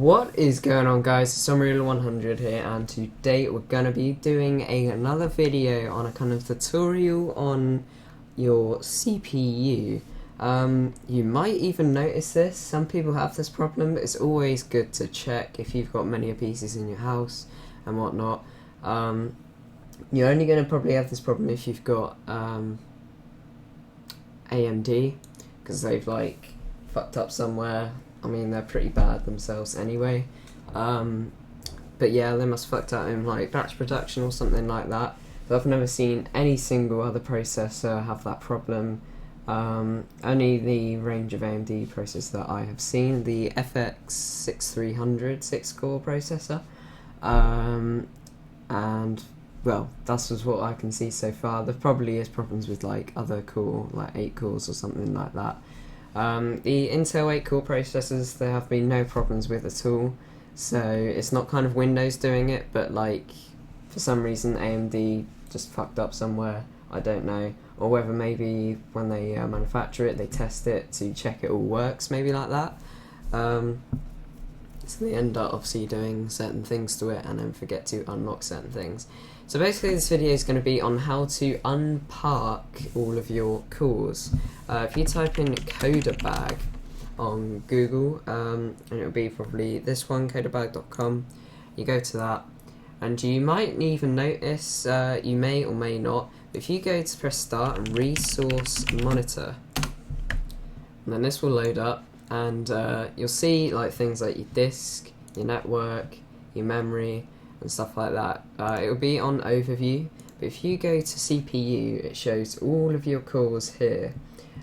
What is going on, guys? It's Unreal100 here, and today we're going to be doing another video on a kind of tutorial on your CPU. You might even notice this. Some people have this problem, but it's always good to check if you've got many PCs in your house and whatnot. You're only going to probably have this problem if you've got AMD, because they've like fucked up somewhere. I mean, they're pretty bad themselves anyway. But yeah, they must have fucked up in like batch production or something like that. But I've never seen any single other processor have that problem. Only the range of AMD processors that I have seen, the FX 6300 6-core processor. And well, that's just what I can see so far. There probably is problems with like other core, like 8 cores or something like that. The Intel 8-core processors, there have been no problems with at all, so it's not kind of Windows doing it, but like for some reason AMD just fucked up somewhere, I don't know, or whether maybe when they manufacture it they test it to check it all works, maybe like that. So they end up obviously doing certain things to it and then forget to unlock certain things. So basically this video is going to be on how to unpark all of your cores. If you type in coderbag on Google, and it'll be probably this one, coderbag.com, you go to that, and you might even notice, you may or may not, if you go to press start and resource monitor, and then this will load up, and you'll see like things like your disk, your network, your memory, and stuff like that. It will be on overview, but if you go to CPU, it shows all of your cores here.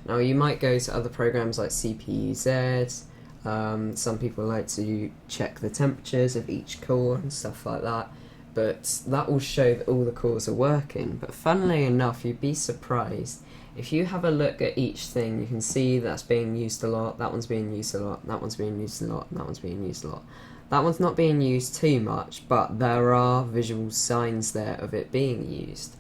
Now you might go to other programs like CPU-Z, some people like to check the temperatures of each core and stuff like that, but that will show that all the cores are working. But funnily enough, you'd be surprised. If you have a look at each thing, you can see that's being used a lot, that one's being used a lot, that one's being used a lot, and that one's being used a lot. That one's not being used too much, but there are visual signs there of it being used.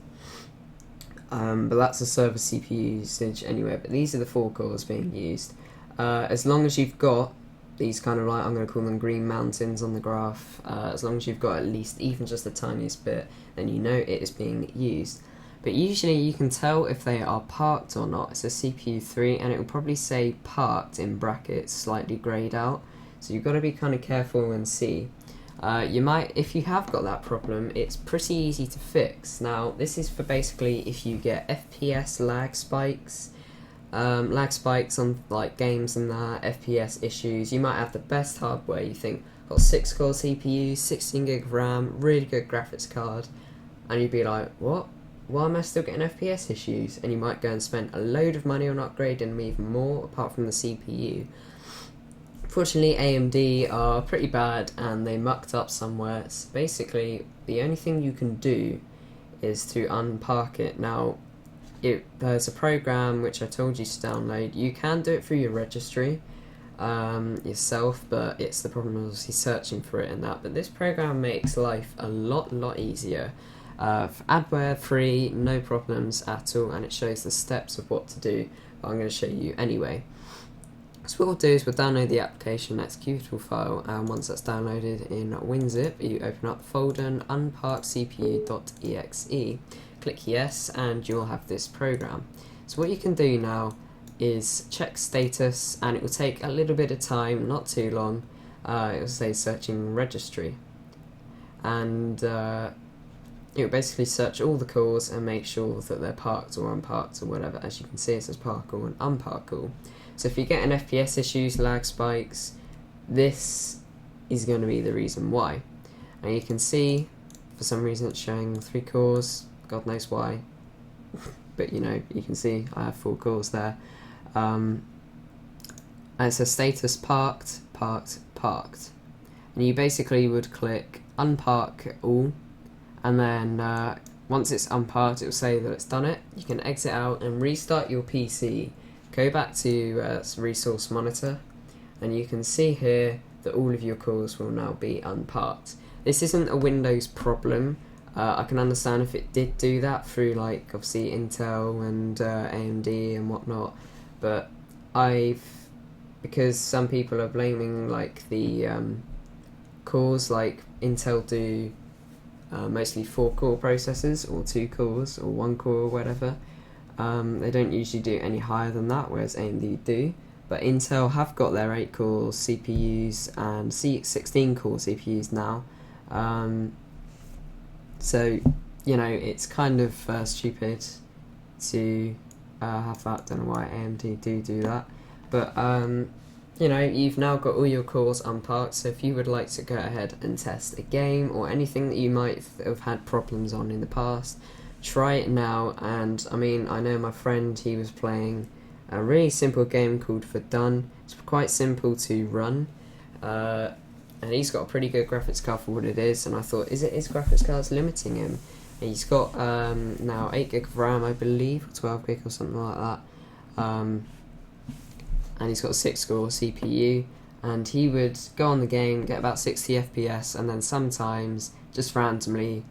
But that's a server CPU usage anyway, but these are the 4 cores being used. As long as you've got these kind of like, I'm going to call them green mountains on the graph, as long as you've got at least even just the tiniest bit, then you know it is being used. But usually you can tell if they are parked or not. It's a CPU 3 and it will probably say parked in brackets, slightly greyed out. So you've got to be kind of careful and see. You might, if you have got that problem, it's pretty easy to fix. Now this is for basically if you get FPS lag spikes on like games and that, FPS issues. You might have the best hardware, you think, got 6-core CPU, 16 gig of RAM, really good graphics card, and you'd be like, what? Why am I still getting FPS issues? And you might go and spend a load of money on upgrading them even more, apart from the CPU. Fortunately, AMD are pretty bad and they mucked up somewhere. So basically, the only thing you can do is to unpark it. Now, there's a program which I told you to download. You can do it through your registry yourself, but it's the problem of obviously searching for it and that. But this program makes life a lot easier. Adware free, no problems at all, and it shows the steps of what to do. But I'm going to show you anyway. So what we'll do is we'll download the application executable file, and once that's downloaded in WinZip, you open up the folder and unparkcpu.exe. Click yes, and you'll have this program. So what you can do now is check status, and it will take a little bit of time, not too long. It will say searching registry, and it will basically search all the cores and make sure that they're parked or unparked or whatever. As you can see, it says park all and unpark all. So if you get an FPS issues, lag spikes, this is going to be the reason why. And you can see, for some reason it's showing 3 cores, God knows why. But you know, you can see I have 4 cores there. And it says status parked, parked, parked. And you basically would click unpark all, and then once it's unparked, it will say that it's done it. You can exit out and restart your PC. Go back to resource monitor, and you can see here that all of your cores will now be unparked. This isn't a Windows problem. I can understand if it did do that through like obviously Intel and AMD and whatnot, but because some people are blaming like the cores. Like Intel do mostly 4-core processors, or 2 cores, or 1 core, or whatever. They don't usually do any higher than that, whereas AMD do. But Intel have got their 8-core CPUs and 16-core CPUs now. So, you know, it's kind of stupid to have that. Don't know why AMD do that. But, you know, you've now got all your cores unparked, so if you would like to go ahead and test a game or anything that you might have had problems on in the past, try it now. And I mean, I know my friend, he was playing a really simple game called For Done. It's quite simple to run, and he's got a pretty good graphics card for what it is, and I thought, is it his graphics card's limiting him? And he's got now 8 gig of RAM, I believe, or 12 gig or something like that, and he's got a 6-core CPU, and he would go on the game, get about 60 FPS, and then sometimes, just randomly,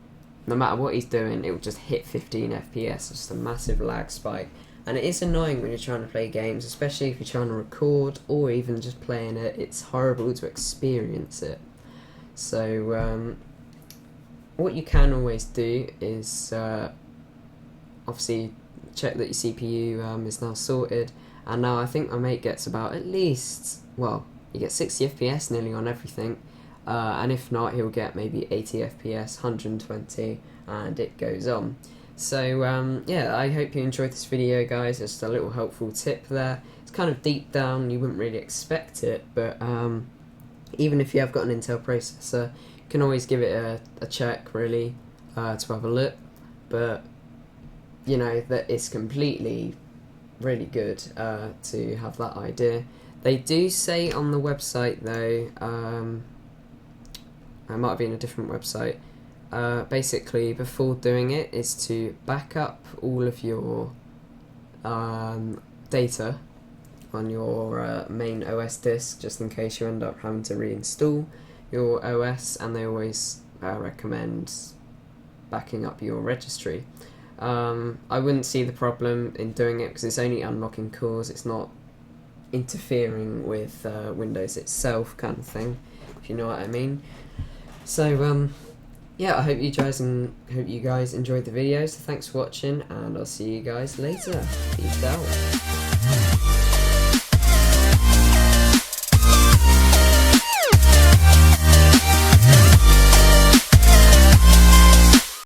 no matter what he's doing, it would just hit 15 FPS, just a massive lag spike. And it is annoying when you're trying to play games, especially if you're trying to record or even just playing it. It's horrible to experience it. So what you can always do is obviously check that your CPU is now sorted. And now I think my mate gets about at least, well, you get 60 FPS nearly on everything. And if not, he'll get maybe 80 FPS, 120, and it goes on. So yeah, I hope you enjoyed this video, guys. Just a little helpful tip there. It's kind of deep down, you wouldn't really expect it, but even if you have got an Intel processor, you can always give it a check, really, to have a look. But you know that it's completely really good to have that idea. They do say on the website though, it might have been a different website, basically before doing it is to back up all of your data on your main OS disk, just in case you end up having to reinstall your OS, and they always recommend backing up your registry. I wouldn't see the problem in doing it because it's only unlocking cores, it's not interfering with Windows itself, kind of thing, if you know what I mean. So yeah, I hope you guys enjoyed the video. So thanks for watching, and I'll see you guys later. Peace out.